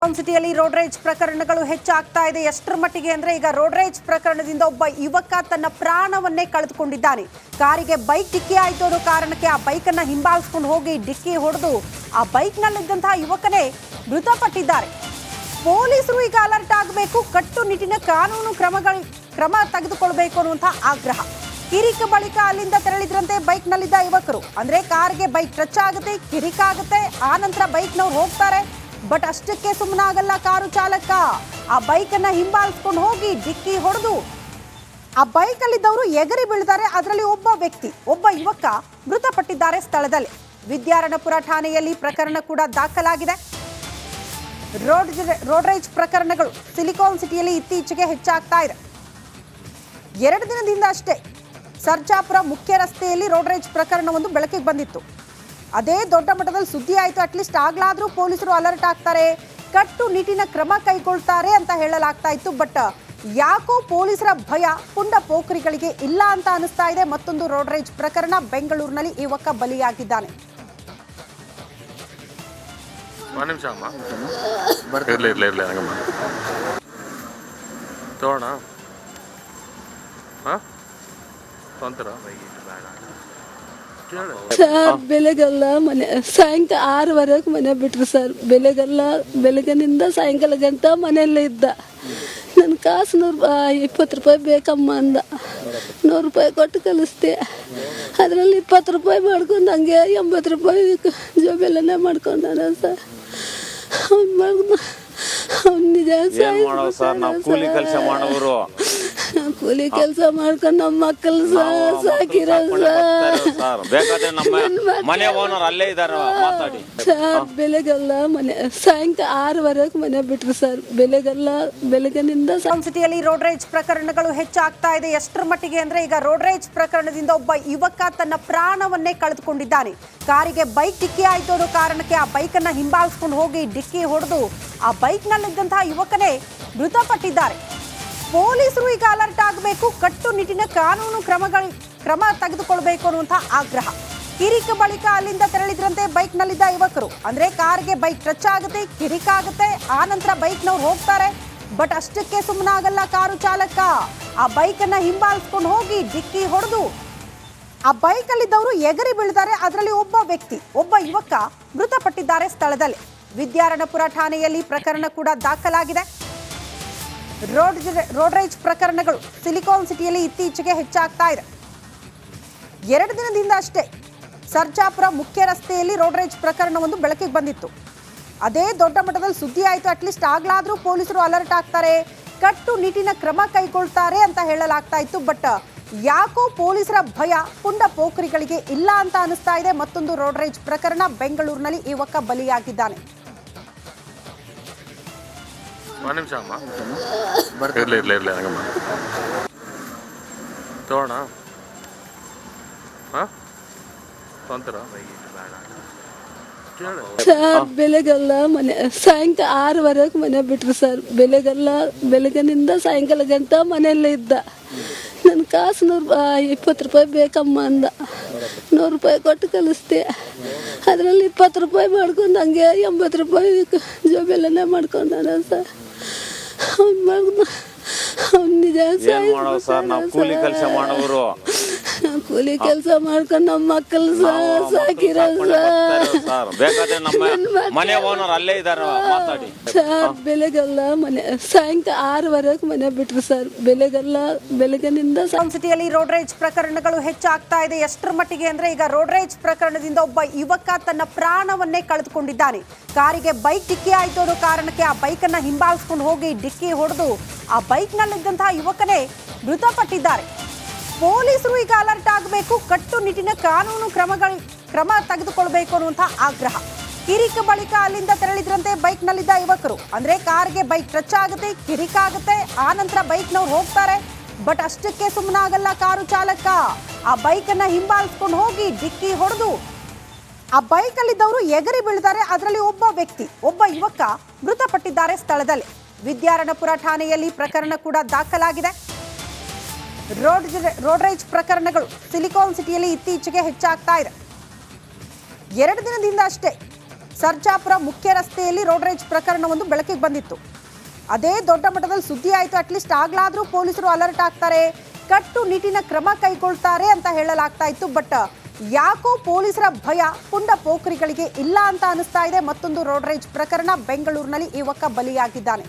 ಸಿಟಿಯಲ್ಲಿ ರೋಡ್ ರೇಜ್ ಪ್ರಕರಣಗಳು ಹೆಚ್ಚಾಗ್ತಾ ಇದೆ. ಎಷ್ಟರ ಮಟ್ಟಿಗೆ ಅಂದ್ರೆ ಈಗ ರೋಡ್ ರೇಜ್ ಪ್ರಕರಣದಿಂದ ಒಬ್ಬ ಯುವಕ ತನ್ನ ಪ್ರಾಣವನ್ನೇ ಕಳೆದುಕೊಂಡಿದ್ದಾನೆ. ಕಾರಿಗೆ ಬೈಕ್ ಡಿಕ್ಕಿ ಆಯ್ತು ಅನ್ನೋ ಕಾರಣಕ್ಕೆ ಆ ಬೈಕ್ ಅನ್ನ ಹಿಂಬಾಲಿಸಿಕೊಂಡು ಹೋಗಿ ಡಿಕ್ಕಿ ಹೊಡೆದು ಆ ಬೈಕ್ ನಲ್ಲಿದ್ದಂತಹ ಯುವಕನೇ ಮೃತಪಟ್ಟಿದ್ದಾರೆ. ಪೊಲೀಸರು ಈಗ ಅಲರ್ಟ್ ಆಗಬೇಕು, ಕಟ್ಟುನಿಟ್ಟಿನ ಕಾನೂನು ಕ್ರಮ ತೆಗೆದುಕೊಳ್ಳಬೇಕು ಅನ್ನುವಂತಹ ಆಗ್ರಹ. ಕಿರಿಕ ಬಳಿಕ ಅಲ್ಲಿಂದ ತೆರಳಿದ್ರಂತೆ ಬೈಕ್ ನಲ್ಲಿದ್ದ ಯುವಕರು. ಅಂದ್ರೆ ಕಾರ್ಗೆ ಬೈಕ್ ಟಚ್ ಆಗುತ್ತೆ, ಕಿರಿಕಾಗುತ್ತೆ, ಆ ನಂತರ ಬೈಕ್ನವ್ರು ಹೋಗ್ತಾರೆ. ಬಟ್ ಅಷ್ಟಕ್ಕೆ ಸುಮ್ಮನಾಗಲ್ಲ ಕಾರು ಚಾಲಕ. ಆ ಬೈಕ್ ಅನ್ನ ಹಿಂಬಾಲಿಸಿಕೊಂಡು ಹೋಗಿ ಡಿಕ್ಕಿ ಹೊಡೆದು ಆ ಬೈಕ್ ಅಲ್ಲಿದ್ದವರು ಎಗರಿ ಬೀಳ್ತಾರೆ. ಅದರಲ್ಲಿ ಒಬ್ಬ ಯುವಕ ಮೃತಪಟ್ಟಿದ್ದಾರೆ ಸ್ಥಳದಲ್ಲಿ. ವಿದ್ಯಾರಣ್ಯಪುರ ಠಾಣೆಯಲ್ಲಿ ಪ್ರಕರಣ ಕೂಡ ದಾಖಲಾಗಿದೆ. ರೋಡ್ ರೇಜ್ ಪ್ರಕರಣಗಳು ಸಿಲಿಕಾನ್ ಸಿಟಿಯಲ್ಲಿ ಇತ್ತೀಚೆಗೆ ಹೆಚ್ಚಾಗ್ತಾ ಇದೆ. 2 ದಿನದಿಂದ ಅಷ್ಟೇ ಸರ್ಜಾಪುರ ಮುಖ್ಯ ರಸ್ತೆಯಲ್ಲಿ ರೋಡ್ ರೇಜ್ ಪ್ರಕರಣವೊಂದು ಬೆಳಕಿಗೆ ಬಂದಿತ್ತು. ಅದೇ ದೊಡ್ಡ ಮಟ್ಟದಲ್ಲಿ ಸುದ್ದಿ ಆಯಿತು. ಅಟ್ಲೀಸ್ಟ್ ಆಗ್ಲಾದ್ರೂ ಪೊಲೀಸರು ಅಲರ್ಟ್ ಆಗ್ತಾರೆ, ಕಟ್ಟುನಿಟ್ಟಿನ ಕ್ರಮ ಕೈಗೊಳ್ತಾರೆ ಅಂತ ಹೇಳಲಾಗ್ತಾ ಇತ್ತು. ಬಟ್ ಯಾಕೋ ಪೊಲೀಸರ ಭಯ ಪುಂಡ ಪೋಖರಿಗಳಿಗೆ ಇಲ್ಲ ಅಂತ ಅನಿಸ್ತಾ ಇದೆ. ಮತ್ತೊಂದು ರೋಡ್ ರೇಜ್ ಪ್ರಕರಣ ಬೆಂಗಳೂರಿನಲ್ಲಿ ಯುವಕ ಬಲಿಯಾಗಿದ್ದಾನೆ. ಸರ್ ಬೆಳಗೆಲ್ಲ ಮನೆ ಸಾಯಂಕಾಲ 6ವರೆಗೆ ಮನೆ ಬಿಟ್ರು ಸರ್. ಬೆಳಗ್ಗಿನಿಂದ ಸಾಯಂಕಾಲ ಗಂಟ ಮನೆಯಲ್ಲೇ ಇದ್ದ. ನನ್ನ ಕಾಸು 20 ರೂಪಾಯಿ ಬೇಕಮ್ಮ ಅಂದ. 100 ರೂಪಾಯಿ ಕೊಟ್ಟು ಕಳಿಸ್ದೆ. ಅದರಲ್ಲಿ 20 ರೂಪಾಯಿ ಮಾಡ್ಕೊಂಡು ಹಂಗೆ 80 ರೂಪಾಯಿ ಜೋಬೆಲ್ಲನೇ ಮಾಡ್ಕೊಂಡ ಸರ್. ಅವ್ನು ನಿಜ ಕೂಲಿ ಕೆಲಸ ಮಾಡೋರು, ಕೂಲಿ ಕೆಲಸ ಮಾಡ್ಕೊಂಡು ನಮ್ಮ ಮಕ್ಕಳು ಸಾಕಿರೋ ಬೇಕಾದ್ರೆ ನಮ್ಮ ಮನೆ ಓನರ್ ಅಲ್ಲೇ ಇದಾರೆ ಮಾತಾಡಿ. ಸರ್ ಬೆಳಗೆಲ್ಲ ಮನೆ ಸಾಯಂಕಾಲ 6ವರೆಗೆ ಮನೆ ಬಿಟ್ರು ಸರ್. ಬೆಳಗ್ಗಿನಿಂದ ಸಿಟಿಯಲ್ಲಿ ರೋಡ್ ರೇಜ್ ಪ್ರಕರಣಗಳು ಹೆಚ್ಚಾಗ್ತಾ ಇದೆ. ಎಷ್ಟರ ಮಟ್ಟಿಗೆ ಅಂದ್ರೆ ಈಗ ರೋಡ್ ರೇಜ್ ಪ್ರಕರಣದಿಂದ ಒಬ್ಬ ಯುವಕ ತನ್ನ ಪ್ರಾಣವನ್ನೇ ಕಳೆದುಕೊಂಡಿದ್ದಾನೆ. ಕಾರಿಗೆ ಬೈಕ್ ಡಿಕ್ಕಿ ಆಯ್ತು ಅನ್ನೋ ಕಾರಣಕ್ಕೆ ಆ ಬೈಕ್ ಅನ್ನ ಹಿಂಬಾಲಿಸಿಕೊಂಡು ಹೋಗಿ ಡಿಕ್ಕಿ ಹೊಡೆದು ಆ ಬೈಕ್ ನಲ್ಲಿದ್ದಂತಹ ಯುವಕನೇ ಮೃತಪಟ್ಟಿದ್ದಾರೆ. ಪೊಲೀಸರು ಈಗ ಅಲರ್ಟ್ ಆಗಬೇಕು, ಕಟ್ಟುನಿಟ್ಟಿನ ಕಾನೂನು ಕ್ರಮ ತೆಗೆದುಕೊಳ್ಳಬೇಕು ಅನ್ನುವಂತಹ ಆಗ್ರಹ. ಕಿರಿಕ ಬಳಿಕ ಅಲ್ಲಿಂದ ತೆರಳಿದ್ರಂತೆ ಬೈಕ್ ನಲ್ಲಿದ್ದ ಯುವಕರು. ಅಂದ್ರೆ ಕಾರ್ಗೆ ಬೈಕ್ ಟಚ್ ಆಗುತ್ತೆ, ಕಿರಿಕಾಗುತ್ತೆ, ಆ ನಂತರ ಬೈಕ್ನವ್ರು ಹೋಗ್ತಾರೆ. ಬಟ್ ಅಷ್ಟಕ್ಕೆ ಸುಮ್ಮನಾಗಲ್ಲ ಕಾರು ಚಾಲಕ. ಆ ಬೈಕ್ ಅನ್ನ ಹಿಂಬಾಲಿಸಿಕೊಂಡು ಹೋಗಿ ಡಿಕ್ಕಿ ಹೊಡೆದು ಆ ಬೈಕ್ ಅಲ್ಲಿದ್ದವರು ಎಗರಿ ಬೀಳ್ತಾರೆ. ಅದರಲ್ಲಿ ಒಬ್ಬ ಯುವಕ ಮೃತಪಟ್ಟಿದ್ದಾರೆ ಸ್ಥಳದಲ್ಲಿ. ವಿದ್ಯಾರಣ್ಯಪುರ ಠಾಣೆಯಲ್ಲಿ ಪ್ರಕರಣ ಕೂಡ ದಾಖಲಾಗಿದೆ. ರೋಡ್ ರೇಜ್ ಪ್ರಕರಣಗಳು ಸಿಲಿಕಾನ್ ಸಿಟಿಯಲ್ಲಿ ಇತ್ತೀಚೆಗೆ ಹೆಚ್ಚಾಗ್ತಾ ಇದೆ. 2 ದಿನದಿಂದ ಅಷ್ಟೇ ಸರ್ಜಾಪುರ ಮುಖ್ಯ ರಸ್ತೆಯಲ್ಲಿ ರೋಡ್ ರೇಜ್ ಪ್ರಕರಣವೊಂದು ಬೆಳಕಿಗೆ ಬಂದಿತ್ತು. ಅದೇ ದೊಡ್ಡ ಮಟ್ಟದಲ್ಲಿ ಸುದ್ದಿ ಆಯಿತು. ಅಟ್ಲೀಸ್ಟ್ ಆಗ್ಲಾದ್ರೂ ಪೊಲೀಸರು ಅಲರ್ಟ್ ಆಗ್ತಾರೆ, ಕಟ್ಟುನಿಟ್ಟಿನ ಕ್ರಮ ಕೈಗೊಳ್ತಾರೆ ಅಂತ ಹೇಳಲಾಗ್ತಾ ಇತ್ತು. ಬಟ್ ಯಾಕೋ ಪೊಲೀಸರ ಭಯ ಪುಂಡ ಪೋಖರಿಗಳಿಗೆ ಇಲ್ಲ ಅಂತ ಅನಿಸ್ತಾ ಇದೆ. ಮತ್ತೊಂದು ರೋಡ್ ರೇಜ್ ಪ್ರಕರಣ ಬೆಂಗಳೂರಿನಲ್ಲಿ ಯುವಕ ಬಲಿಯಾಗಿದ್ದಾನೆ. ಸರ್ ಬೆಳಗೆಲ್ಲ ಮನೆ ಸಾಯಂಕಾಲ 6ವರೆಗೆ ಮನೆ ಬಿಟ್ರು ಸರ್. ಬೆಳಗ್ಗಿನಿಂದ ಸಾಯಂಕಾಲ ಗಂಟ ಮನೆಯಲ್ಲೇ ಇದ್ದ. ನನ್ನ ಕಾಸು 20 ರೂಪಾಯಿ ಬೇಕಮ್ಮ ಅಂದ. 100 ರೂಪಾಯಿ ಕೊಟ್ಟು ಕಳಿಸ್ದೆ. ಅದರಲ್ಲಿ 20 ರೂಪಾಯಿ ಮಾಡ್ಕೊಂಡು ಹಂಗೆ 80 ರೂಪಾಯಿ ಜೋಬೆಲ್ಲನೇ ಮಾಡ್ಕೊಂಡ ಸರ್. ಅವ್ನು ನಿಜ ಕೂಲಿ ಕೆಲಸ ಮಾಡೋರು, ಕೂಲಿ ಕೆಲಸ ಮಾಡ್ಕೊಂಡು ನಮ್ಮ ಮಕ್ಕಳು ಸಾಕಿರೋ ಬೇಕಾದ್ರೆ ನಮ್ಮ ಮನೆ ಓನರ್ ಅಲ್ಲೇ ಇದಾರೆ ಮಾತಾಡಿ. ಸರ್ ಬೆಳಗೆಲ್ಲ ಮನೆ ಸಾಯಂಕಾಲ 6ವರೆಗೆ ಮನೆ ಬಿಟ್ರು ಸರ್. ಬೆಳಗ್ಗಿನಿಂದ ಸಿಟಿಯಲ್ಲಿ ರೋಡ್ ರೇಜ್ ಪ್ರಕರಣಗಳು ಹೆಚ್ಚಾಗ್ತಾ ಇದೆ. ಎಷ್ಟರ ಮಟ್ಟಿಗೆ ಅಂದ್ರೆ ಈಗ ರೋಡ್ ರೇಜ್ ಪ್ರಕರಣದಿಂದ ಒಬ್ಬ ಯುವಕ ತನ್ನ ಪ್ರಾಣವನ್ನೇ ಕಳೆದುಕೊಂಡಿದ್ದಾನೆ. ಕಾರಿಗೆ ಬೈಕ್ ಡಿಕ್ಕಿ ಆಯ್ತು ಅನ್ನೋ ಕಾರಣಕ್ಕೆ ಆ ಬೈಕ್ ಅನ್ನ ಹಿಂಬಾಲಿಸಿಕೊಂಡು ಹೋಗಿ ಡಿಕ್ಕಿ ಹೊಡೆದು ಆ ಬೈಕ್ ನಲ್ಲಿದ್ದಂತಹ ಯುವಕನೇ ಮೃತಪಟ್ಟಿದ್ದಾರೆ. ಪೊಲೀಸರು ಈಗ ಅಲರ್ಟ್ ಆಗಬೇಕು, ಕಟ್ಟುನಿಟ್ಟಿನ ಕಾನೂನು ಕ್ರಮ ತೆಗೆದುಕೊಳ್ಳಬೇಕು ಅನ್ನುವಂತಹ ಆಗ್ರಹ. ಕಿರಿಕ ಬಳಿಕ ಅಲ್ಲಿಂದ ತೆರಳಿದ್ರಂತೆ ಬೈಕ್ ನಲ್ಲಿದ್ದ ಯುವಕರು. ಅಂದ್ರೆ ಕಾರ್ಗೆ ಬೈಕ್ ಟಚ್ ಆಗುತ್ತೆ, ಕಿರಿಕಾಗುತ್ತೆ, ಆ ನಂತರ ಬೈಕ್ನವ್ರು ಹೋಗ್ತಾರೆ. ಬಟ್ ಅಷ್ಟಕ್ಕೆ ಸುಮ್ಮನಾಗಲ್ಲ ಕಾರು ಚಾಲಕ. ಆ ಬೈಕ್ ಅನ್ನ ಹಿಂಬಾಲಿಸಿಕೊಂಡು ಹೋಗಿ ಡಿಕ್ಕಿ ಹೊಡೆದು ಆ ಬೈಕ್ ಅಲ್ಲಿದ್ದವರು ಎಗರಿ ಬೀಳ್ತಾರೆ. ಅದರಲ್ಲಿ ಒಬ್ಬ ಯುವಕ ಮೃತಪಟ್ಟಿದ್ದಾರೆ ಸ್ಥಳದಲ್ಲಿ. ವಿದ್ಯಾರಣ್ಯಪುರ ಠಾಣೆಯಲ್ಲಿ ಪ್ರಕರಣ ಕೂಡ ದಾಖಲಾಗಿದೆ. ರೋಡ್ ರೇಜ್ ಪ್ರಕರಣಗಳು ಸಿಲಿಕಾನ್ ಸಿಟಿಯಲ್ಲಿ ಇತ್ತೀಚೆಗೆ ಹೆಚ್ಚಾಗ್ತಾ ಇದೆ. 2 ದಿನದಿಂದ ಅಷ್ಟೇ ಸರ್ಜಾಪುರ ಮುಖ್ಯ ರಸ್ತೆಯಲ್ಲಿ ರೋಡ್ ರೇಜ್ ಪ್ರಕರಣವೊಂದು ಬೆಳಕಿಗೆ ಬಂದಿತ್ತು. ಅದೇ ದೊಡ್ಡ ಮಟ್ಟದಲ್ಲಿ ಸುದ್ದಿ ಆಯಿತು. ಅಟ್ಲೀಸ್ಟ್ ಆಗ್ಲಾದ್ರೂ ಪೊಲೀಸರು ಅಲರ್ಟ್ ಆಗ್ತಾರೆ, ಕಟ್ಟುನಿಟ್ಟಿನ ಕ್ರಮ ಕೈಗೊಳ್ತಾರೆ ಅಂತ ಹೇಳಲಾಗ್ತಾ ಇತ್ತು. ಬಟ್ ಯಾಕೋ ಪೊಲೀಸರ ಭಯ ಪುಂಡ ಪೋಖರಿಗಳಿಗೆ ಇಲ್ಲ ಅಂತ ಅನಿಸ್ತಾ ಇದೆ. ಮತ್ತೊಂದು ರೋಡ್ ರೇಜ್ ಪ್ರಕರಣ, ಬೆಂಗಳೂರಿನಲ್ಲಿ ಯುವಕ ಬಲಿಯಾಗಿದ್ದಾನೆ.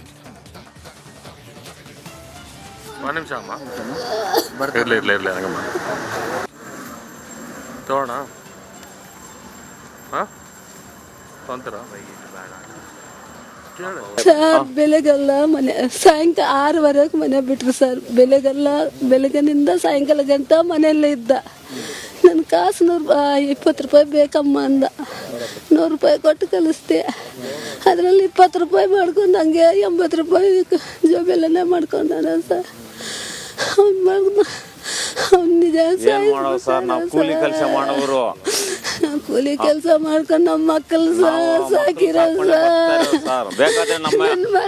ಸರ್ ಬೆಳಗೆಲ್ಲ ಮನೆ ಸಾಯಂಕಾಲ 6ವರೆಗೆ ಮನೆ ಬಿಟ್ರು ಸರ್. ಬೆಳಗ್ಗೆನಿಂದ ಸಾಯಂಕಾಲ ಗಂಟ ಮನೆಯಲ್ಲೇ ಇದ್ದ. ನನ್ನ ಕಾಸು 20 ರೂಪಾಯಿ ಬೇಕಮ್ಮ ಅಂದ. 100 ರೂಪಾಯಿ ಕೊಟ್ಟು ಕಳಿಸ್ದೆ. ಅದರಲ್ಲಿ 20 ರೂಪಾಯಿ ಮಾಡ್ಕೊಂಡು ಹಂಗೆ 80 ರೂಪಾಯಿ ಜೋಬೆಲ್ಲನೇ ಮಾಡ್ಕೊಂಡ ಸರ್. ನಿಜ ಕೂಲಿ ಕೆಲಸ ಮಾಡೋರು, ಕೂಲಿ ಕೆಲಸ ಮಾಡ್ಕೊಂಡು ನಮ್ಮ ಮಕ್ಕಳು ಸಾಕಿರೋ ಬೇಕಾದ್ರೆ ನಮ್ಮ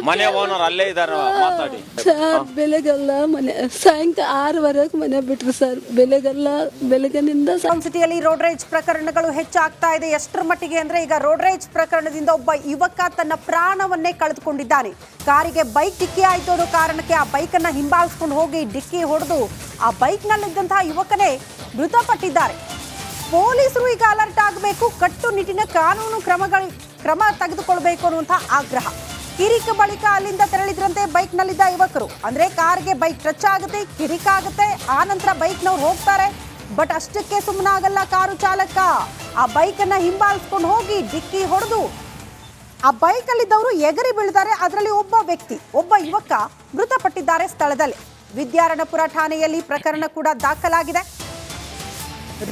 ಮನೆ ಓನರ್ ಅಲ್ಲೇ ಇದ್ದಾರೆ, ಮಾತಾಡಿ. ಸರ್ ಬೆಳಗೆಲ್ಲ ಮನೆ ಸಾಯಂಕಾಲ 6ವರೆಗೆ ಮನೆ ಬಿಟ್ರು ಸರ್. ಬೆಳಗ್ಗೆನಿಂದ ಸಿಟಿಯಲ್ಲಿ ರೋಡ್ ರೇಜ್ ಪ್ರಕರಣಗಳು ಹೆಚ್ಚಾಗ್ತಾ ಇದೆ. ಎಷ್ಟರ ಮಟ್ಟಿಗೆ ಅಂದ್ರೆ ಈಗ ರೋಡ್ ರೇಜ್ ಪ್ರಕರಣದಿಂದ ಒಬ್ಬ ಯುವಕ ತನ್ನ ಪ್ರಾಣವನ್ನೇ ಕಳೆದುಕೊಂಡಿದ್ದಾನೆ. ಕಾರಿಗೆ ಬೈಕ್ ಡಿಕ್ಕಿ ಆಯ್ತು ಅನ್ನೋ ಕಾರಣಕ್ಕೆ ಆ ಬೈಕ್ ಅನ್ನ ಹಿಂಬಾಲಿಸ್ಕೊಂಡು ಹೋಗಿ ಡಿಕ್ಕಿ ಹೊಡೆದು ಆ ಬೈಕ್ ನಲ್ಲಿದ್ದಂತಹ ಯುವಕನೇ ಮೃತಪಟ್ಟಿದ್ದಾರೆ. ಪೊಲೀಸರು ಈಗ ಅಲರ್ಟ್ ಆಗಬೇಕು, ಕಟ್ಟುನಿಟ್ಟಿನ ಕಾನೂನು ಕ್ರಮ ತೆಗೆದುಕೊಳ್ಬೇಕು ಅನ್ನುವಂತಹ ಆಗ್ರಹ. ಕಿರಿಕ ಬಳಿಕ ಅಲ್ಲಿಂದ ತೆರಳಿದ್ರಂತೆ ಬೈಕ್ ನಲ್ಲಿದ್ದ ಯುವಕರು. ಅಂದ್ರೆ ಕಾರ್ಗೆ ಬೈಕ್ ಟಚ್ ಆಗುತ್ತೆ, ಕಿರಿಕ ಆಗುತ್ತೆ, ಆ ನಂತರ ಬೈಕ್ನವ್ರು ಹೋಗ್ತಾರೆ. ಬಟ್ ಅಷ್ಟಕ್ಕೆ ಸುಮ್ಮನಾಗಲ್ಲ ಕಾರು ಚಾಲಕ. ಆ ಬೈಕ್ ಅನ್ನ ಹಿಂಬಾಲಿಸ್ಕೊಂಡು ಹೋಗಿ ಡಿಕ್ಕಿ ಹೊಡೆದು ಆ ಬೈಕ್ ಅಲ್ಲಿದ್ದವರು ಎಗರಿ ಬೀಳಿದ್ದಾರೆ. ಅದರಲ್ಲಿ ಒಬ್ಬ ಯುವಕ ಮೃತಪಟ್ಟಿದ್ದಾರೆ ಸ್ಥಳದಲ್ಲಿ. ವಿದ್ಯಾರಣ್ಯಪುರ ಠಾಣೆಯಲ್ಲಿ ಪ್ರಕರಣ ಕೂಡ ದಾಖಲಾಗಿದೆ.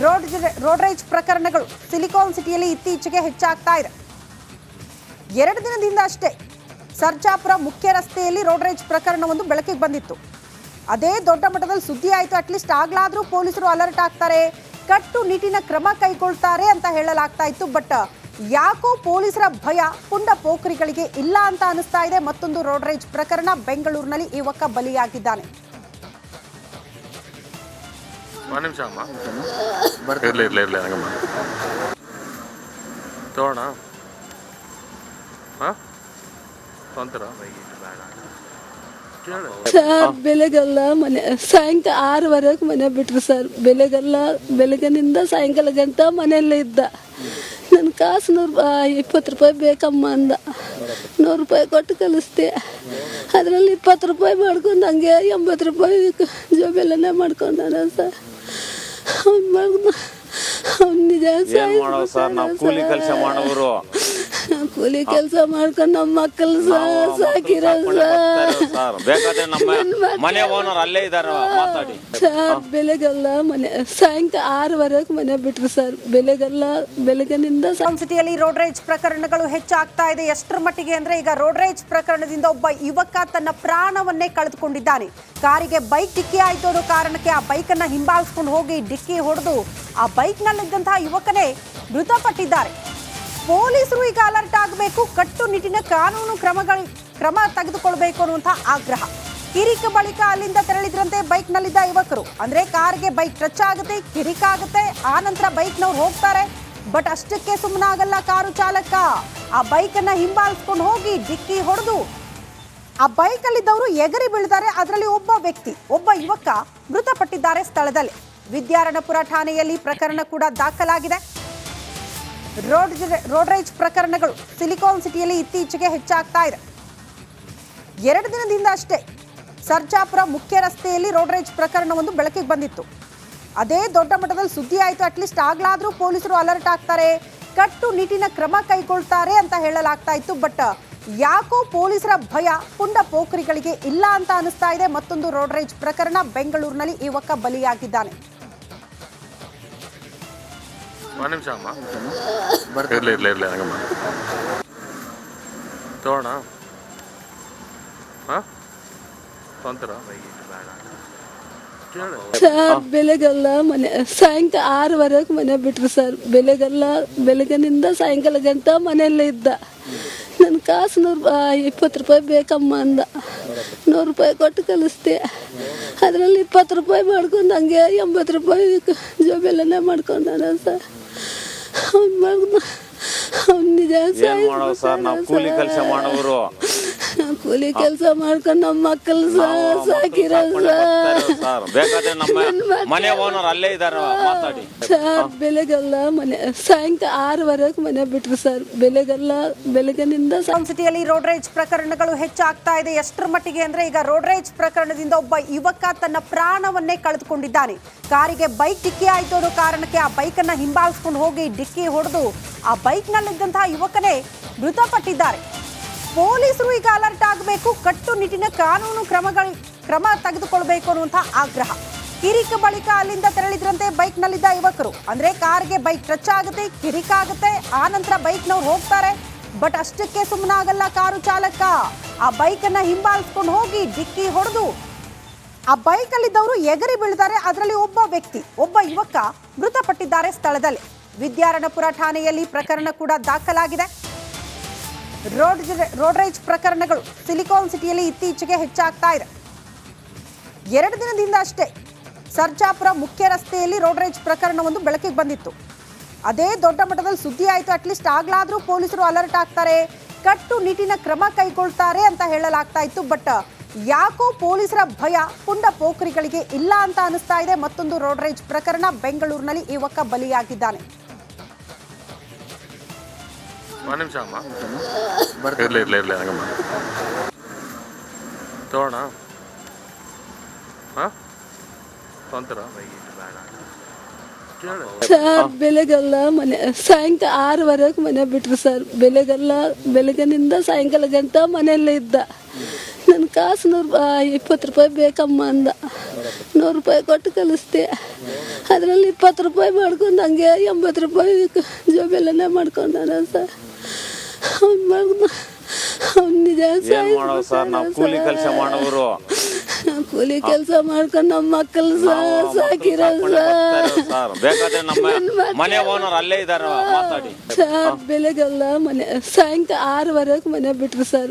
ರೋಡ್ ರೇಜ್ ಪ್ರಕರಣಗಳು ಸಿಲಿಕಾನ್ ಸಿಟಿಯಲ್ಲಿ ಇತ್ತೀಚೆಗೆ ಹೆಚ್ಚಾಗ್ತಾ ಇದೆ. 2 ದಿನದಿಂದ ಅಷ್ಟೇ ಸರ್ಜಾಪುರ ಮುಖ್ಯ ರಸ್ತೆಯಲ್ಲಿ ರೋಡ್ ರೇಜ್ ಪ್ರಕರಣವೊಂದು ಬೆಳಕಿಗೆ ಬಂದಿತ್ತು. ಅದೇ ದೊಡ್ಡ ಮಟ್ಟದಲ್ಲಿ ಸುದ್ದಿ ಆಯಿತು. ಅಟ್ಲೀಸ್ಟ್ ಆಗ್ಲಾದ್ರೂ ಪೊಲೀಸರು ಅಲರ್ಟ್ ಆಗ್ತಾರೆ, ಕಟ್ಟುನಿಟ್ಟಿನ ಕ್ರಮ ಕೈಗೊಳ್ತಾರೆ ಅಂತ ಹೇಳಲಾಗ್ತಾ ಇತ್ತು. ಬಟ್ ಯಾಕೋ ಪೊಲೀಸರ ಭಯ ಪುಂಡ ಪೋಖರಿಗಳಿಗೆ ಇಲ್ಲ ಅಂತ ಅನಿಸ್ತಾ ಇದೆ. ಮತ್ತೊಂದು ರೋಡ್ ರೇಜ್ ಪ್ರಕರಣ, ಬೆಂಗಳೂರಿನಲ್ಲಿ ಯುವಕ ಬಲಿಯಾಗಿದ್ದಾನೆ. ಸರ್ ಬೆಳಗೆಲ್ಲ ಮನೆ ಸಾಯಂಕಾಲ 6ವರೆಗೆ ಮನೆ ಬಿಟ್ರು ಸರ್. ಬೆಳಗ್ಗೆನಿಂದ ಸಾಯಂಕಾಲ ಗಂಟ ಮನೆಯಲ್ಲೇ ಇದ್ದ. ನನ್ನ ಕಾಸು 20 ರೂಪಾಯಿ ಬೇಕಮ್ಮ ಅಂದ. 100 ರೂಪಾಯಿ ಕೊಟ್ಟು ಕಳಿಸ್ದೆ. ಅದರಲ್ಲಿ 20 ರೂಪಾಯಿ ಮಾಡ್ಕೊಂಡು ಹಂಗೆ 80 ರೂಪಾಯಿ ಜೋಬೆಲ್ಲನೇ ಮಾಡ್ಕೊಂಡ ಸರ್. ನಿಜ ಕೂಲಿ ಕೆಲಸ ಮಾಡೋರು, ಕೂಲಿ ಕೆಲಸ ಮಾಡ್ಕೊಂಡು ನಮ್ಮ ಮಕ್ಕಳು ಸಾಕಿರೋ ಬೇಕಾದ್ರೆ ನಮ್ಮ ಮನೆ ಓನರ್ ಅಲ್ಲೇ ಇದ್ದಾರೆ, ಮಾತಾಡಿ. ಸರ್ ಬೆಳಗೆಲ್ಲ ಮನೆ ಸಾಯಂಕಾಲ 6ವರೆಗೆ ಮನೆ ಬಿಟ್ರು ಸರ್. ಬೆಳಗ್ಗೆನಿಂದ ಸಿಟಿಯಲ್ಲಿ ರೋಡ್ ರೇಜ್ ಪ್ರಕರಣಗಳು ಹೆಚ್ಚಾಗ್ತಾ ಇದೆ. ಎಷ್ಟರ ಮಟ್ಟಿಗೆ ಅಂದ್ರೆ ಈಗ ರೋಡ್ ರೇಜ್ ಪ್ರಕರಣದಿಂದ ಒಬ್ಬ ಯುವಕ ತನ್ನ ಪ್ರಾಣವನ್ನೇ ಕಳೆದುಕೊಂಡಿದ್ದಾನೆ. ಕಾರಿಗೆ ಬೈಕ್ ಡಿಕ್ಕಿ ಆಯ್ತು ಅನ್ನೋ ಕಾರಣಕ್ಕೆ ಆ ಬೈಕ್ ಅನ್ನ ಹಿಂಬಾಲಿಸ್ಕೊಂಡು ಹೋಗಿ ಡಿಕ್ಕಿ ಹೊಡೆದು ಆ ಬೈಕ್ ನಲ್ಲಿದ್ದಂತಹ ಯುವಕನೇ ಮೃತಪಟ್ಟಿದ್ದಾರೆ. ಪೊಲೀಸರು ಈಗ ಅಲರ್ಟ್ ಆಗಬೇಕು, ಕಟ್ಟುನಿಟ್ಟಿನ ಕಾನೂನು ಕ್ರಮ ತೆಗೆದುಕೊಳ್ಬೇಕು ಅನ್ನುವಂತಹ ಆಗ್ರಹ. ಕಿರಿಕ ಬಳಿಕ ಅಲ್ಲಿಂದ ತೆರಳಿದ್ರಂತೆ ಬೈಕ್ ನಲ್ಲಿದ್ದ ಯುವಕರು. ಅಂದ್ರೆ ಕಾರ್ಗೆ ಬೈಕ್ ಟಚ್ ಆಗುತ್ತೆ, ಕಿರಿಕ ಆಗುತ್ತೆ, ಆ ನಂತರ ಬೈಕ್ನವ್ರು ಹೋಗ್ತಾರೆ. ಬಟ್ ಅಷ್ಟಕ್ಕೆ ಸುಮ್ಮನಾಗಲ್ಲ ಕಾರು ಚಾಲಕ. ಆ ಬೈಕ್ ಅನ್ನ ಹಿಂಬಾಲಿಸ್ಕೊಂಡು ಹೋಗಿ ಡಿಕ್ಕಿ ಹೊಡೆದು ಆ ಬೈಕ್ ಅಲ್ಲಿದ್ದವರು ಎಗರಿ ಬೀಳಿದ್ದಾರೆ. ಅದರಲ್ಲಿ ಒಬ್ಬ ಯುವಕ ಮೃತಪಟ್ಟಿದ್ದಾರೆ ಸ್ಥಳದಲ್ಲಿ. ವಿದ್ಯಾರಣ್ಯಪುರ ಠಾಣೆಯಲ್ಲಿ ಪ್ರಕರಣ ಕೂಡ ದಾಖಲಾಗಿದೆ. ರೋಡ್ ರೇಜ್ ಪ್ರಕರಣಗಳು ಸಿಲಿಕಾನ್ ಸಿಟಿಯಲ್ಲಿ ಇತ್ತೀಚೆಗೆ ಹೆಚ್ಚಾಗ್ತಾ ಇದೆ. 2 ದಿನದಿಂದ ಅಷ್ಟೇ ಸರ್ಜಾಪುರ ಮುಖ್ಯ ರಸ್ತೆಯಲ್ಲಿ ರೋಡ್ ರೇಜ್ ಪ್ರಕರಣವೊಂದು ಬೆಳಕಿಗೆ ಬಂದಿತ್ತು. ಅದೇ ದೊಡ್ಡ ಮಟ್ಟದಲ್ಲಿ ಸುದ್ದಿ ಆಯಿತು. ಅಟ್ಲೀಸ್ಟ್ ಆಗ್ಲಾದ್ರೂ ಪೊಲೀಸರು ಅಲರ್ಟ್ ಆಗ್ತಾರೆ, ಕಟ್ಟುನಿಟ್ಟಿನ ಕ್ರಮ ಕೈಗೊಳ್ತಾರೆ ಅಂತ ಹೇಳಲಾಗ್ತಾ ಇತ್ತು. ಬಟ್ ಯಾಕೋ ಪೊಲೀಸರ ಭಯ ಪುಂಡ ಪೋಖರಿಗಳಿಗೆ ಇಲ್ಲ ಅಂತ ಅನಿಸ್ತಾ ಇದೆ. ಮತ್ತೊಂದು ರೋಡ್ ರೇಜ್ ಪ್ರಕರಣ, ಬೆಂಗಳೂರಿನಲ್ಲಿ ಯುವಕ ಬಲಿಯಾಗಿದ್ದಾನೆ. ಸರ್ ಬೆಳಗೆಲ್ಲ ಮನೆ ಸಾಯಂಕಾಲ 6ವರೆಗೆ ಮನೆ ಬಿಟ್ರು ಸರ್. ಬೆಳಗ್ಗೆನಿಂದ ಸಾಯಂಕಾಲ ಗಂಟ ಮನೆಯಲ್ಲೇ ಇದ್ದ. ನನ್ನ ಕಾಸು 20 ರೂಪಾಯಿ ಬೇಕಮ್ಮ ಅಂದ. 100 ರೂಪಾಯಿ ಕೊಟ್ಟು ಕಳಿಸ್ದೆ. ಅದರಲ್ಲಿ 20 ರೂಪಾಯಿ ಮಾಡ್ಕೊಂಡು ಹಂಗೆ 80 ರೂಪಾಯಿ ಜೋಬೆಲ್ಲನೇ ಮಾಡ್ಕೊಂಡ ಸರ್. ಅವ್ನು ನಿಜ ಏನ್ ಮಾಡೋದು ಸರ್, ನಾವು ಕೂಲಿ ಕೆಲಸ ಮಾಡೋರು. ಕೂಲಿ ಕೆಲಸ ಮಾಡ್ಕೊಂಡು ನಮ್ಮ ಮಕ್ಕಳು ಸಾಕಿರೋ ಸರ್ ಬೇಕಾದ್ರೆ ನಮ್ಮ ಮನೆ ಓನರ್ ಅಲ್ಲೇ ಇದಾರೆ, ಮಾತಾಡಿ. ಸರ್ ಬೆಳಗೆಲ್ಲ ಮನೆ ಸಾಯಂಕಾಲ 6ವರೆಗೆ ಮನೆ ಬಿಟ್ರು ಸರ್. ಬೆಳಗ್ಗೆನಿಂದ ಸಿಟಿಯಲ್ಲಿ ರೋಡ್ ರೇಜ್ ಪ್ರಕರಣಗಳು ಹೆಚ್ಚಾಗ್ತಾ ಇದೆ. ಎಷ್ಟರ ಮಟ್ಟಿಗೆ ಅಂದ್ರೆ ಈಗ ರೋಡ್ ರೇಜ್ ಪ್ರಕರಣದಿಂದ ಒಬ್ಬ ಯುವಕ ತನ್ನ ಪ್ರಾಣವನ್ನೇ ಕಳೆದುಕೊಂಡಿದ್ದಾನೆ. ಕಾರಿಗೆ ಬೈಕ್ ಡಿಕ್ಕಿ ಆಯ್ತು ಅನ್ನೋ ಕಾರಣಕ್ಕೆ ಆ ಬೈಕ್ ಅನ್ನ ಹಿಂಬಾಲಿಸ್ಕೊಂಡು ಹೋಗಿ ಡಿಕ್ಕಿ ಹೊಡೆದು ಆ ಬೈಕ್ ನಲ್ಲಿದ್ದಂತಹ ಯುವಕನೇ ಮೃತಪಟ್ಟಿದ್ದಾರೆ. ಪೊಲೀಸರು ಈಗ ಅಲರ್ಟ್ ಆಗಬೇಕು, ಕಟ್ಟುನಿಟ್ಟಿನ ಕಾನೂನು ಕ್ರಮ ತೆಗೆದುಕೊಳ್ಬೇಕು ಅನ್ನುವಂತಹ ಆಗ್ರಹ. ಕಿರಿಕ್ ಬಳಿಕ ಅಲ್ಲಿಂದ ತೆರಳಿದ್ರಂತೆ ಬೈಕ್ ನಲ್ಲಿದ್ದ ಯುವಕರು. ಅಂದ್ರೆ ಕಾರ್ಗೆ ಬೈಕ್ ಟಚ್ ಆಗುತ್ತೆ, ಕಿರಿಕ್ ಆಗುತ್ತೆ, ಆ ನಂತರ ಬೈಕ್ನವ್ರು ಹೋಗ್ತಾರೆ. ಬಟ್ ಅಷ್ಟಕ್ಕೆ ಸುಮ್ಮನಾಗಲ್ಲ ಕಾರು ಚಾಲಕ. ಆ ಬೈಕ್ ಅನ್ನ ಹಿಂಬಾಲಿಸ್ಕೊಂಡು ಹೋಗಿ ಡಿಕ್ಕಿ ಹೊಡೆದು ಆ ಬೈಕ್ ಅಲ್ಲಿದ್ದವರು ಎಗರಿ ಬೀಳ್ತಾರೆ. ಅದರಲ್ಲಿ ಒಬ್ಬ ಯುವಕ ಮೃತಪಟ್ಟಿದ್ದಾರೆ ಸ್ಥಳದಲ್ಲಿ. ವಿದ್ಯಾರಣ್ಯಪುರ ಠಾಣೆಯಲ್ಲಿ ಪ್ರಕರಣ ಕೂಡ ದಾಖಲಾಗಿದೆ. ರೋಡ್ ರೇಜ್ ಪ್ರಕರಣಗಳು ಸಿಲಿಕಾನ್ ಸಿಟಿಯಲ್ಲಿ ಇತ್ತೀಚೆಗೆ ಹೆಚ್ಚಾಗ್ತಾ ಇದೆ. 2 ದಿನದಿಂದ ಅಷ್ಟೇ ಸರ್ಜಾಪುರ ಮುಖ್ಯ ರಸ್ತೆಯಲ್ಲಿ ರೋಡ್ ರೇಜ್ ಪ್ರಕರಣವೊಂದು ಬೆಳಕಿಗೆ ಬಂದಿತ್ತು. ಅದೇ ದೊಡ್ಡ ಮಟ್ಟದಲ್ಲಿ ಸುದ್ದಿ ಆಯಿತು. ಅಟ್ಲೀಸ್ಟ್ ಆಗ್ಲಾದ್ರೂ ಪೊಲೀಸರು ಅಲರ್ಟ್ ಆಗ್ತಾರೆ, ಕಟ್ಟುನಿಟ್ಟಿನ ಕ್ರಮ ಕೈಗೊಳ್ತಾರೆ ಅಂತ ಹೇಳಲಾಗ್ತಾ ಇತ್ತು. ಬಟ್ ಯಾಕೋ ಪೊಲೀಸರ ಭಯ ಪುಂಡ ಪೋಖರಿಗಳಿಗೆ ಇಲ್ಲ ಅಂತ ಅನಿಸ್ತಾ ಇದೆ. ಮತ್ತೊಂದು ರೋಡ್ ರೇಜ್ ಪ್ರಕರಣ ಬೆಂಗಳೂರಿನಲ್ಲಿ ಯುವಕ ಬಲಿಯಾಗಿದ್ದಾನೆ. ಸರ್ ಬೆಳಗೆಲ್ಲ ಮನೆ ಸಾಯಂಕಾಲ 6ವರೆಗೆ ಮನೆ ಬಿಟ್ರು ಸರ್. ಬೆಳಗ್ಗೆನಿಂದ ಸಾಯಂಕಾಲ ಗಂಟ ಮನೆಯಲ್ಲೇ ಇದ್ದ. ನನ್ನ ಕಾಸು 20 ರೂಪಾಯಿ ಬೇಕಮ್ಮ ಅಂದ. 100 ರೂಪಾಯಿ ಕೊಟ್ಟು ಕಳಿಸ್ದೆ. ಅದರಲ್ಲಿ 20 ರೂಪಾಯಿ ಮಾಡ್ಕೊಂಡು ಹಂಗೆ 80 ರೂಪಾಯಿ ಜೋಬೆಲ್ಲನೇ ಮಾಡ್ಕೊಂಡ ಸರ್. ಅವ್ನು ನಿಜ ಏನ್ ಮಾಡೋದು ಸರ್, ನಾವು ಕೂಲಿ ಕೆಲಸ ಮಾಡೋರು. ಕೂಲಿ ಕೆಲಸ ಮಾಡ್ಕೊಂಡು ನಮ್ಮ ಮಕ್ಕಳು ಸಾಕಿರೋ ಸರ್ ಬೇಕಾದ್ರೆ ನಮ್ಮ ಮನೆ ಓನರ್ ಅಲ್ಲೇ ಇದಾರೆ, ಮಾತಾಡಿ. ಸರ್ ಬೆಳಗೆಲ್ಲ ಮನೆ ಸಾಯಂಕಾಲ 6ವರೆಗೆ ಮನೆ ಬಿಟ್ರು ಸರ್.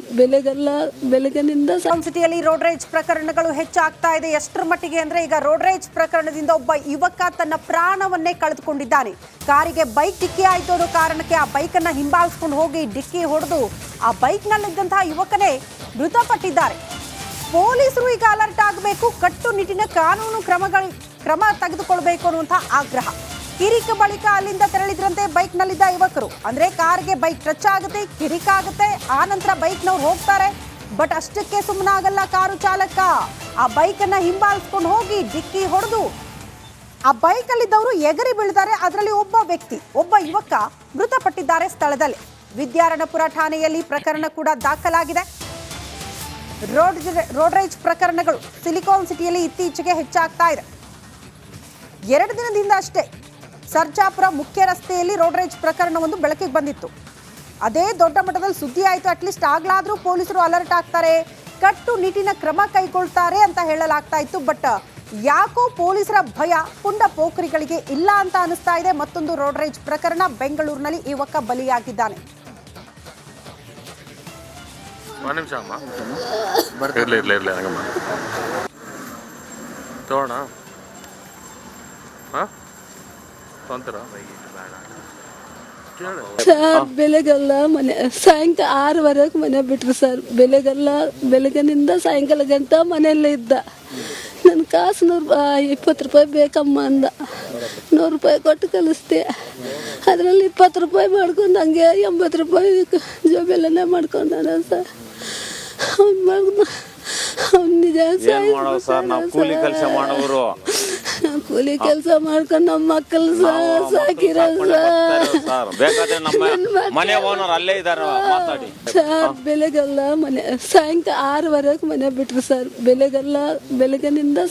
ಬೆಳಗ್ಗೆನಿಂದ ಸಿಟಿಯಲ್ಲಿ ರೋಡ್ ರೇಜ್ ಪ್ರಕರಣಗಳು ಹೆಚ್ಚಾಗ್ತಾ ಇದೆ. ಎಷ್ಟರ ಮಟ್ಟಿಗೆ ಅಂದ್ರೆ ಈಗ ರೋಡ್ ರೇಜ್ ಪ್ರಕರಣದಿಂದ ಒಬ್ಬ ಯುವಕ ತನ್ನ ಪ್ರಾಣವನ್ನೇ ಕಳೆದುಕೊಂಡಿದ್ದಾನೆ. ಕಾರಿಗೆ ಬೈಕ್ ಡಿಕ್ಕಿ ಆಯ್ತು ಅನ್ನೋ ಕಾರಣಕ್ಕೆ ಆ ಬೈಕ್ ಅನ್ನ ಹಿಂಬಾಲಿಸ್ಕೊಂಡು ಹೋಗಿ ಡಿಕ್ಕಿ ಹೊಡೆದು ಆ ಬೈಕ್ ನಲ್ಲಿದ್ದಂತಹ ಯುವಕನೇ ಮೃತಪಟ್ಟಿದ್ದಾರೆ. ಪೊಲೀಸರು ಈಗ ಅಲರ್ಟ್ ಆಗಬೇಕು, ಕಟ್ಟುನಿಟ್ಟಿನ ಕಾನೂನು ಕ್ರಮ ತೆಗೆದುಕೊಳ್ಬೇಕು ಅನ್ನುವಂತಹ ಆಗ್ರಹ. ಕಿರಿಕ್ ಬಳಿಕ ಅಲ್ಲಿಂದ ತೆರಳಿದ್ರಂತೆ ಬೈಕ್ ನಲ್ಲಿದ್ದ ಯುವಕರು. ಅಂದ್ರೆ ಕಾರ್ಗೆ ಬೈಕ್ ಟಚ್ ಆಗುತ್ತೆ, ಕಿರಿಕ್ ಆಗುತ್ತೆ, ಆ ನಂತರ ಬೈಕ್ನವ್ರು ಹೋಗ್ತಾರೆ. ಬಟ್ ಅಷ್ಟಕ್ಕೆ ಸುಮ್ಮನಾಗಲ್ಲ ಕಾರು ಚಾಲಕ. ಆ ಬೈಕ್ ಅನ್ನ ಹಿಂಬಾಲಿಸ್ಕೊಂಡು ಹೋಗಿ ಡಿಕ್ಕಿ ಹೊಡೆದು ಆ ಬೈಕ್ ಅಲ್ಲಿದ್ದವರು ಎಗರಿ ಬೀಳ್ತಾರೆ. ಅದರಲ್ಲಿ ಒಬ್ಬ ಯುವಕ ಮೃತಪಟ್ಟಿದ್ದಾರೆ ಸ್ಥಳದಲ್ಲಿ. ವಿದ್ಯಾರಣ್ಯಪುರ ಠಾಣೆಯಲ್ಲಿ ಪ್ರಕರಣ ಕೂಡ ದಾಖಲಾಗಿದೆ. ರೋಡ್ ರೇಜ್ ಪ್ರಕರಣಗಳು ಸಿಲಿಕಾನ್ ಸಿಟಿಯಲ್ಲಿ ಇತ್ತೀಚೆಗೆ ಹೆಚ್ಚಾಗ್ತಾ ಇದೆ. 2 ದಿನದಿಂದ ಅಷ್ಟೇ ಸರ್ಜಾಪುರ ಮುಖ್ಯ ರಸ್ತೆಯಲ್ಲಿ ರೋಡ್ ರೇಜ್ ಪ್ರಕರಣವೊಂದು ಬೆಳಕಿಗೆ ಬಂದಿತ್ತು. ಅದೇ ದೊಡ್ಡ ಮಟ್ಟದಲ್ಲಿ ಸುದ್ದಿ ಆಯಿತು. ಅಟ್ಲೀಸ್ಟ್ ಆಗ್ಲಾದ್ರೂ ಪೊಲೀಸರು ಅಲರ್ಟ್ ಆಗ್ತಾರೆ, ಕಟ್ಟುನಿಟ್ಟಿನ ಕ್ರಮ ಕೈಗೊಳ್ತಾರೆ ಅಂತ ಹೇಳಲಾಗ್ತಾ ಇತ್ತು. ಬಟ್ ಯಾಕೋ ಪೊಲೀಸರ ಭಯ ಪುಂಡ ಪೋಖರಿಗಳಿಗೆ ಇಲ್ಲ ಅಂತ ಅನಿಸ್ತಾ ಇದೆ. ಮತ್ತೊಂದು ರೋಡ್ ರೇಜ್ ಪ್ರಕರಣ ಬೆಂಗಳೂರಿನಲ್ಲಿ ಯುವಕ ಬಲಿಯಾಗಿದ್ದಾನೆ. ಸರ್ ಬೆಳಗೆಲ್ಲ ಮನೆ ಸಾಯಂಕಾಲ 6ವರೆಗೆ ಮನೆ ಬಿಟ್ರು ಸರ್. ಬೆಳಗ್ಗೆನಿಂದ ಸಾಯಂಕಾಲ ಗಂಟ ಮನೆಯಲ್ಲೇ ಇದ್ದ. ನನ್ನ ಕಾಸು 20 ರೂಪಾಯಿ ಬೇಕಮ್ಮ ಅಂದ. 100 ರೂಪಾಯಿ ಕೊಟ್ಟು ಕಳಿಸ್ದೆ. ಅದರಲ್ಲಿ 20 ರೂಪಾಯಿ ಮಾಡ್ಕೊಂಡು ಹಂಗೆ 80 ರೂಪಾಯಿ ಜೋಬೆಲ್ಲನೇ ಮಾಡ್ಕೊಂಡ ಸರ್. ಅವ್ನು ನಿಜ ಏನ್ ಮಾಡೋದು ಸರ್, ನಾವು ಕೂಲಿ ಕೆಲಸ ಮಾಡೋರು. ಕೂಲಿ ಕೆಲಸ ಮಾಡ್ಕೊಂಡು ನಮ್ಮ ಮಕ್ಕಳು ಸಾಕಿರೋ ಸರ್ ಬೇಕಾದ್ರೆ ನಮ್ಮ ಮನೆ ಓನರ್ ಅಲ್ಲೇ ಇದಾರೆ, ಮಾತಾಡಿ. ಸರ್ ಬೆಳಗೆಲ್ಲ ಮನೆ ಸಾಯಂಕಾಲ 6ವರೆಗೆ ಮನೆ ಬಿಟ್ರು ಸರ್. ಬೆಳಗ್ಗೆನಿಂದ